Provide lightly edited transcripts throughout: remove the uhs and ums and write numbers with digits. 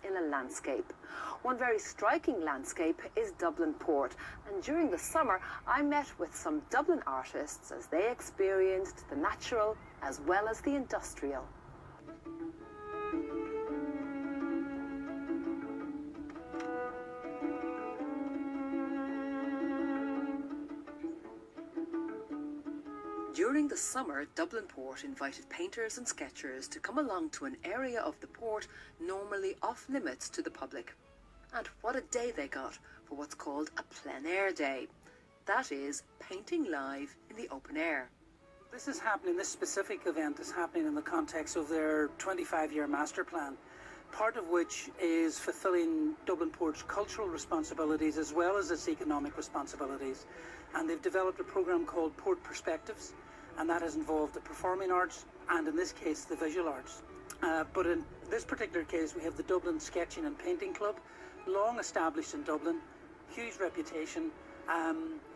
in a landscape. One very striking landscape is Dublin Port, and during the summer I met with some Dublin artists as they experienced the natural as well as the industrial. During the summer, Dublin Port invited painters and sketchers to come along to an area of the port normally off limits to the public. And what a day they got for what's called a plein air day. That is, painting live in the open air. This specific event is happening in the context of their 25-year master plan, part of which is fulfilling Dublin Port's cultural responsibilities as well as its economic responsibilities. And they've developed a programme called Port Perspectives, and that has involved the performing arts and, in this case, the visual arts. But in this particular case, we have the Dublin Sketching and Painting Club, long established in Dublin, huge reputation,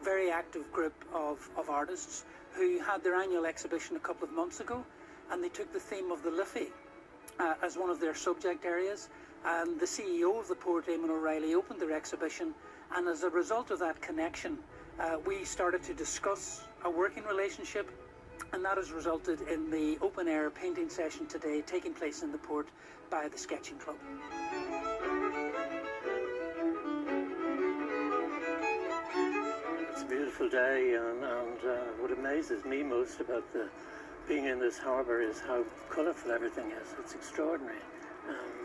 very active group of artists who had their annual exhibition a couple of months ago, and they took the theme of the Liffey as one of their subject areas. And the CEO of the port, Eamon O'Reilly, opened their exhibition, and as a result of that connection, we started to discuss a working relationship, and that has resulted in the open air painting session today taking place in the port by the Sketching Club. It's a beautiful day, and what amazes me most about being in this harbour is how colourful everything is. It's extraordinary.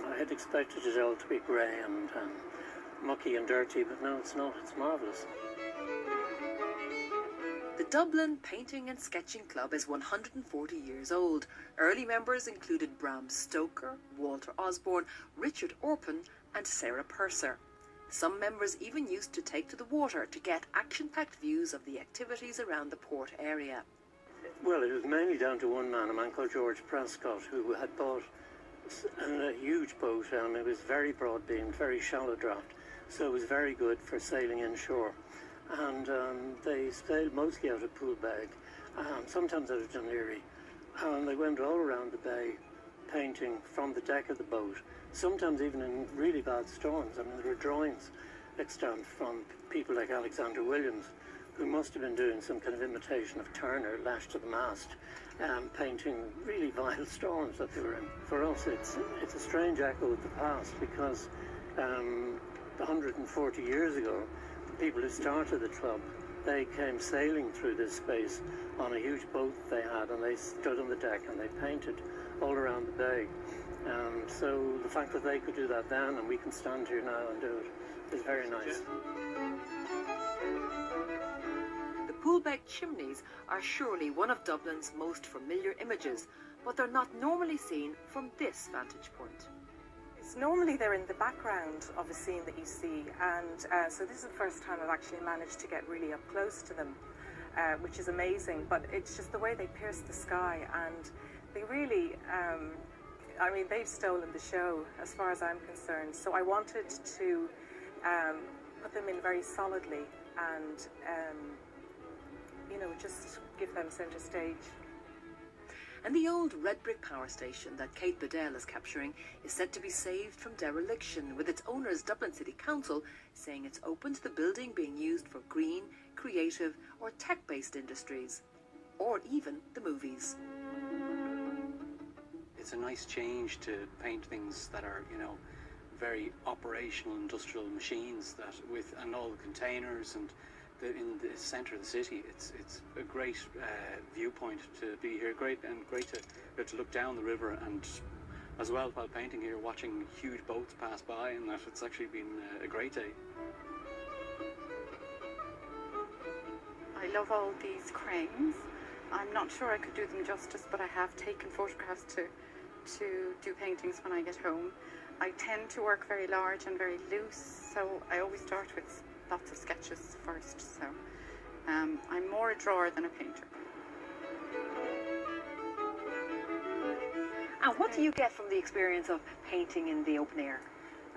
I had expected it all to be grey and mucky and dirty, but no, it's not. It's marvellous. The Dublin Painting and Sketching Club is 140 years old. Early members included Bram Stoker, Walter Osborne, Richard Orpin and Sarah Purser. Some members even used to take to the water to get action-packed views of the activities around the port area. Well, it was mainly down to one man, a man called George Prescott, who had bought a huge boat, and it was very broad-beamed, very shallow draft, so it was very good for sailing inshore. And they sailed mostly out of Poolbeg, sometimes out of Dunleary, and they went all around the bay painting from the deck of the boat, sometimes even in really bad storms. I mean, there were drawings extant from people like Alexander Williams, who must have been doing some kind of imitation of Turner lashed to the mast, painting really vile storms that they were in. For us, it's a strange echo of the past, because 140 years ago, people who started the club, they came sailing through this space on a huge boat they had, and they stood on the deck and they painted all around the bay. So the fact that they could do that then and we can stand here now and do it is very nice. The Poolbeg chimneys are surely one of Dublin's most familiar images, but they're not normally seen from this vantage point. Normally they're in the background of a scene that you see, and so this is the first time I've actually managed to get really up close to them, which is amazing. But it's just the way they pierce the sky, and they really, I mean, they've stolen the show as far as I'm concerned. So I wanted to put them in very solidly and, you know, just give them centre stage. And the old red brick power station that Kate Bedell is capturing is said to be saved from dereliction, with its owners, Dublin City Council, saying it's open to the building being used for green, creative or tech-based industries, or even the movies. It's a nice change to paint things that are, you know, very operational industrial machines, that and all the containers and in the centre of the city. It's a great viewpoint to be here, great to look down the river, and as well while painting here, watching huge boats pass by, and that it's actually been a great day. I love all these cranes. I'm not sure I could do them justice, but I have taken photographs to do paintings when I get home. I tend to work very large and very loose, so I always start with lots of sketches first, so I'm more a drawer than a painter. And what do you get from the experience of painting in the open air?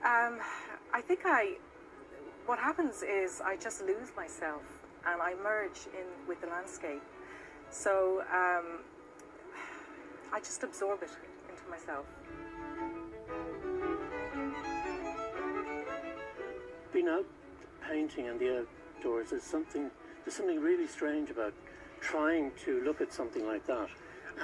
I think what happens is I just lose myself and I merge in with the landscape. So I just absorb it into myself. being out painting in the outdoors, there's something really strange about trying to look at something like that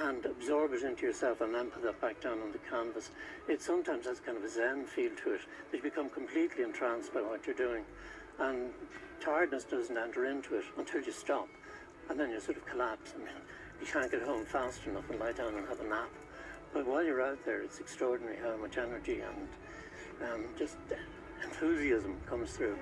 and absorb it into yourself and then put that back down on the canvas. It sometimes has kind of a zen feel to it, that you become completely entranced by what you're doing, and tiredness doesn't enter into it until you stop, and then you sort of collapse and you can't get home fast enough and lie down and have a nap. But while you're out there, it's extraordinary how much energy and just enthusiasm comes through.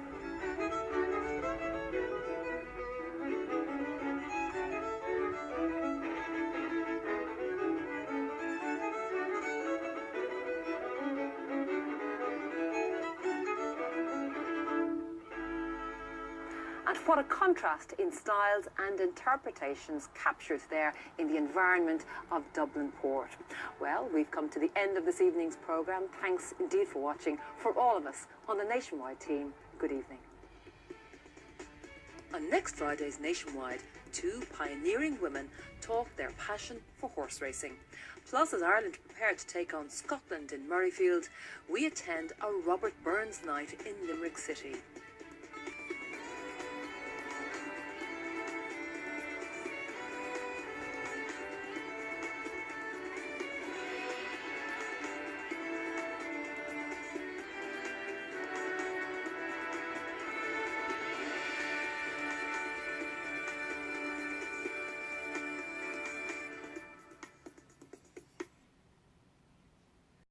And what a contrast in styles and interpretations captured there in the environment of Dublin Port. Well, we've come to the end of this evening's programme. Thanks indeed for watching. For all of us on the Nationwide team, good evening. On next Friday's Nationwide, two pioneering women talk their passion for horse racing. Plus, as Ireland prepare to take on Scotland in Murrayfield, we attend a Robert Burns night in Limerick City.